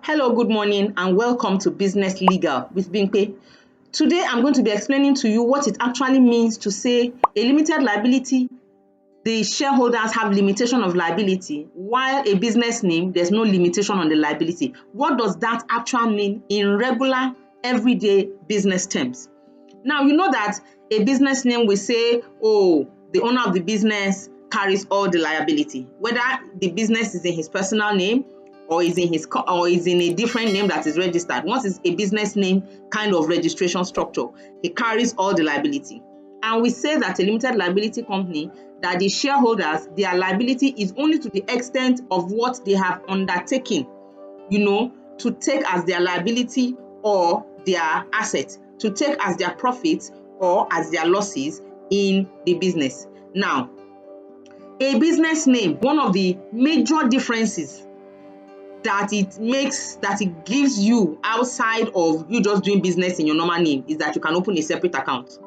Hello, good morning, and welcome to Business Legal with Bimpe. Today, I'm going to be explaining to you what it actually means to say a limited liability, the shareholders have limitation of liability, while a business name, there's no limitation on the liability. What does that actually mean in regular, everyday business terms? Now, you know that a business name will say, oh, the owner of the business carries all the liability, whether the business is in his personal name or is in a different name that is registered. Once it's a business name kind of registration structure, he carries all the liability. And we say that a limited liability company, that the shareholders, their liability is only to the extent of what they have undertaken, to take as their liability or their asset, to take as their profits or as their losses in the business. Now, a business name, one of the major differences that it gives you outside of you just doing business in your normal name is that you can open a separate account.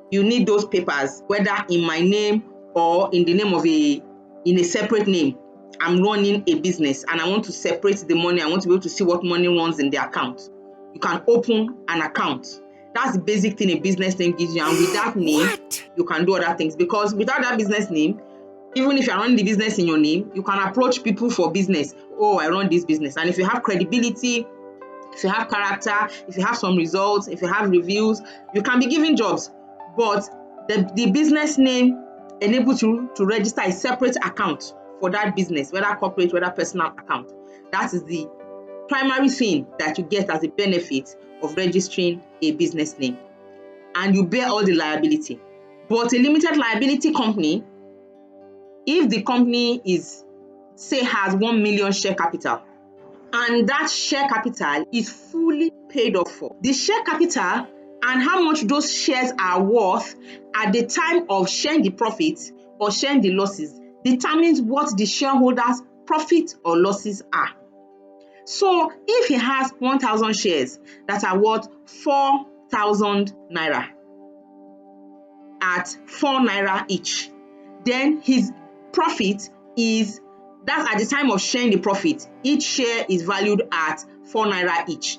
You need those papers, whether in my name or in the name of in a separate name. I'm running a business and I want to separate the money. I want to be able to see what money runs in the account. You can open an account. That's the basic thing a business name gives you. And with that name, you can do other things. Because without that business name, even if you're running the business in your name, you can approach people for business. Oh, I run this business. And if you have credibility, if you have character, if you have some results, if you have reviews, you can be given jobs. But the business name enables you to register a separate account for that business, whether corporate, whether personal account. That is the primary thing that you get as a benefit of registering a business name. And you bear all the liability. But a limited liability company, if the company has 1 million share capital, and that share capital is fully paid off for, the share capital and how much those shares are worth at the time of sharing the profits or sharing the losses determines what the shareholders' profit or losses are. So if he has 1,000 shares that are worth 4,000 naira at 4 naira each, then his profit that's at the time of sharing the profit. Each share is valued at 4 naira each.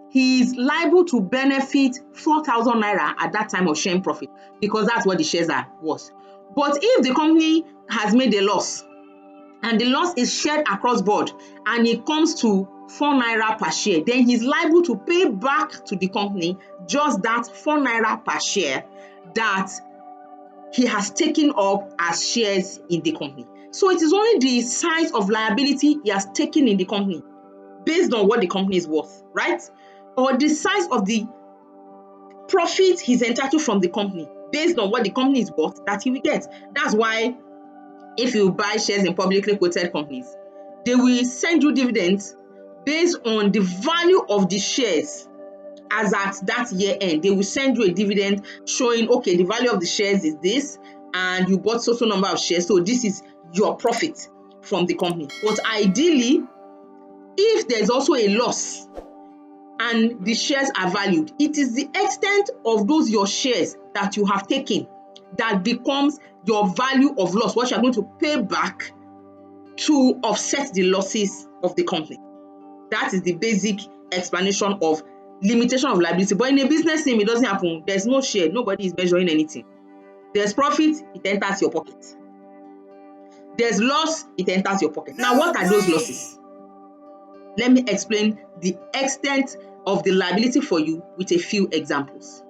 He is liable to benefit 4,000 naira at that time of sharing profit because that's what the shares are worth. But if the company has made a loss and the loss is shared across board and it comes to 4 naira per share, then he's liable to pay back to the company just that 4 naira per share that he has taken up as shares in the company. So it is only the size of liability he has taken in the company based on what the company is worth, right? Or the size of the profit he's entitled from the company based on what the company is worth that he will get. That's why if you buy shares in publicly quoted companies, they will send you dividends based on the value of the shares as at that year end. They will send you a dividend showing, okay, the value of the shares is this, and you bought so number of shares, so this is your profit from the company. But ideally, if there's also a loss and the shares are valued, it is the extent of those your shares that you have taken that becomes your value of loss, what you're going to pay back to offset the losses of the company. That is the basic explanation of limitation of liability. But in a business name, it doesn't happen. There's no share. Nobody is measuring anything. There's profit, it enters your pocket. There's loss, it enters your pocket. Now, what are those losses? Let me explain the extent of the liability for you with a few examples.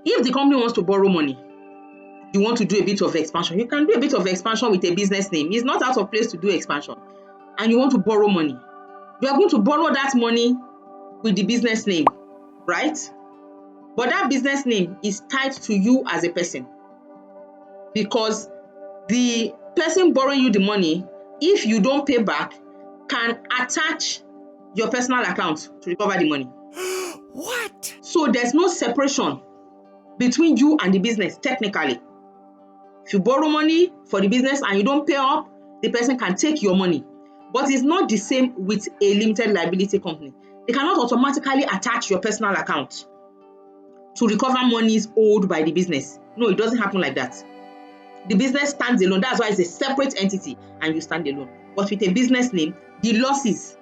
If the company wants to borrow money, you want to do a bit of expansion, you can do a bit of expansion with a business name. It's not out of place to do expansion. And you want to borrow money. You are going to borrow that money with the business name, right? But that business name is tied to you as a person because the person borrowing you the money, if you don't pay back, can attach your personal account to recover the money. What? So there's no separation between you and the business technically. If you borrow money for the business and you don't pay up, the person can take your money. But it's not the same with a limited liability company. They cannot automatically attach your personal account to recover monies owed by the business. No, it doesn't happen like that. The business stands alone. That's why it's a separate entity and you stand alone. But with a business name, the losses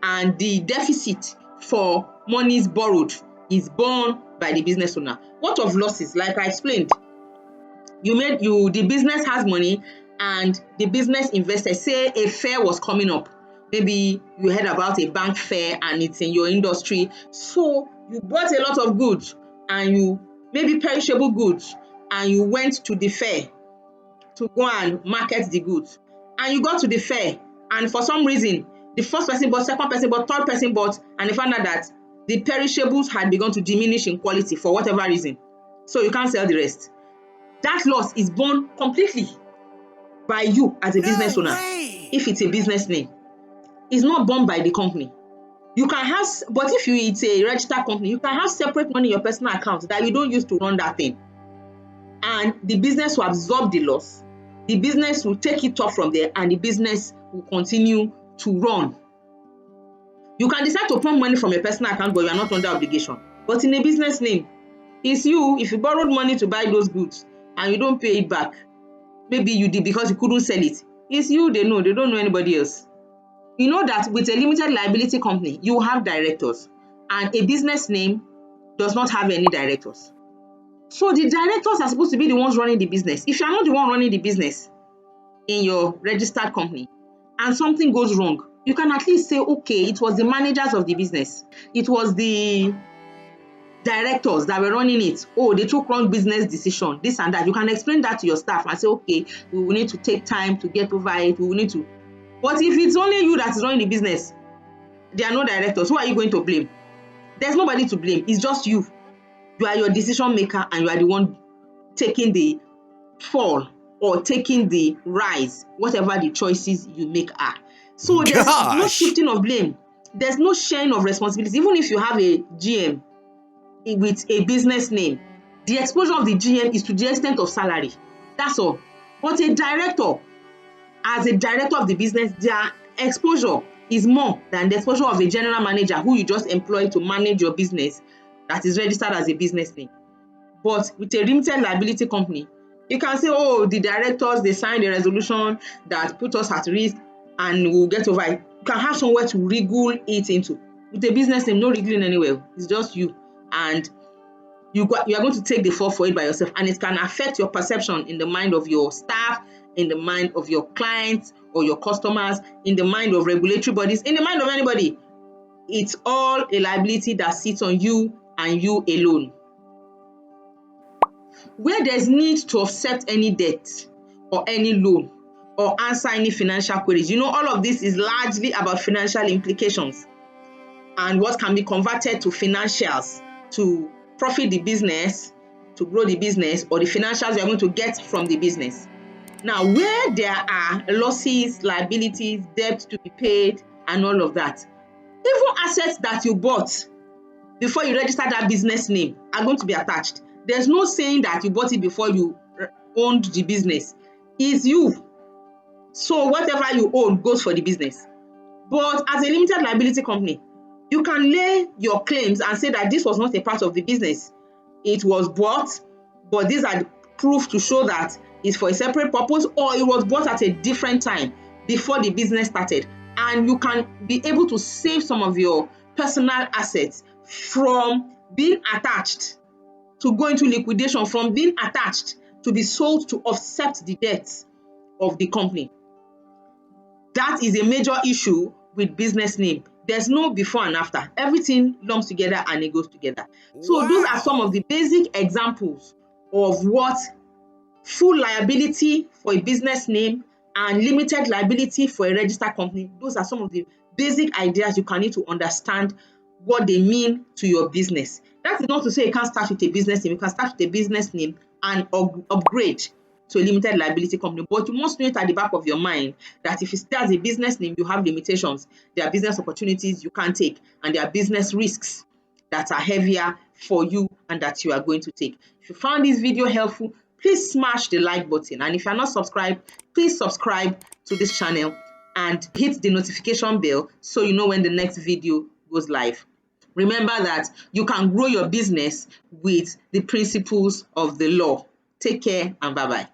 and the deficit for monies borrowed is borne by the business owner. What of losses? Like I explained, the business has money and the business invested. Say a fair was coming up. Maybe you heard about a bank fair and it's in your industry. So you bought a lot of goods and maybe perishable goods, and you went to the fair to go and market the goods. And you got to the fair, and for some reason, the first person bought, second person bought, third person bought, and you found out that the perishables had begun to diminish in quality for whatever reason. So you can't sell the rest. That loss is borne completely by you as a business owner. If it's a business name, it's not borne by the company. You can have, but if it's a registered company, you can have separate money in your personal account that you don't use to run that thing. And the business will absorb the loss. The business will take it off from there, and the business will continue to run. You can decide to pump money from your personal account, but you are not under obligation. But in a business name, it's you. If you borrowed money to buy those goods and you don't pay it back, maybe you did because you couldn't sell it. It's you they know. They don't know anybody else. You know that with a limited liability company, you have directors, and a business name does not have any directors. So the directors are supposed to be the ones running the business. If you are not the one running the business in your registered company and something goes wrong, you can at least say, okay, it was the managers of the business. It was the directors that were running it. Oh, they took wrong business decision, this and that. You can explain that to your staff and say, okay, we will need to take time to get over it. We will need to. But if it's only you that is running the business, there are no directors. Who are you going to blame? There's nobody to blame. It's just you. You are your decision maker, and you are the one taking the fall or taking the rise, whatever the choices you make are. So there's no shifting of blame. There's no sharing of responsibility. Even if you have a GM with a business name, the exposure of the GM is to the extent of salary. That's all. But a director, as a director of the business, their exposure is more than the exposure of a general manager who you just employ to manage your business that is registered as a business name. But with a limited liability company, you can say, oh, the directors, they signed a resolution that put us at risk and we'll get over it. You can have somewhere to wriggle it into. With a business name, no wriggling anywhere. It's just you. And you are going to take the fall for it by yourself. And it can affect your perception in the mind of your staff, in the mind of your clients or your customers, in the mind of regulatory bodies, in the mind of anybody. It's all a liability that sits on you and you alone. Where there's need to offset any debt or any loan or answer any financial queries, all of this is largely about financial implications and what can be converted to financials to profit the business, to grow the business, or the financials you're going to get from the business. Now, where there are losses, liabilities, debt to be paid, and all of that, even assets that you bought before you register that business name are going to be attached. There's no saying that you bought it before you owned the business. It's you. So whatever you own goes for the business. But as a limited liability company, you can lay your claims and say that this was not a part of the business. It was bought, but these are proof to show that it's for a separate purpose, or it was bought at a different time before the business started. And you can be able to save some of your personal assets from being attached to go into liquidation, from being attached to be sold to offset the debts of the company. That is a major issue with business name. There's no before and after. Everything lumps together and it goes together. So those are some of the basic examples of what full liability for a business name and limited liability for a registered company. Those are some of the basic ideas you can need to understand what they mean to your business. That is not to say you can't start with a business name. You can start with a business name and upgrade to a limited liability company. But you must know it at the back of your mind that if you start as a business name, you have limitations. There are business opportunities you can't take, and there are business risks that are heavier for you and that you are going to take. If you found this video helpful, please smash the like button. And if you're not subscribed, please subscribe to this channel and hit the notification bell so you know when the next video goes live. Remember that you can grow your business with the principles of the law. Take care and bye-bye.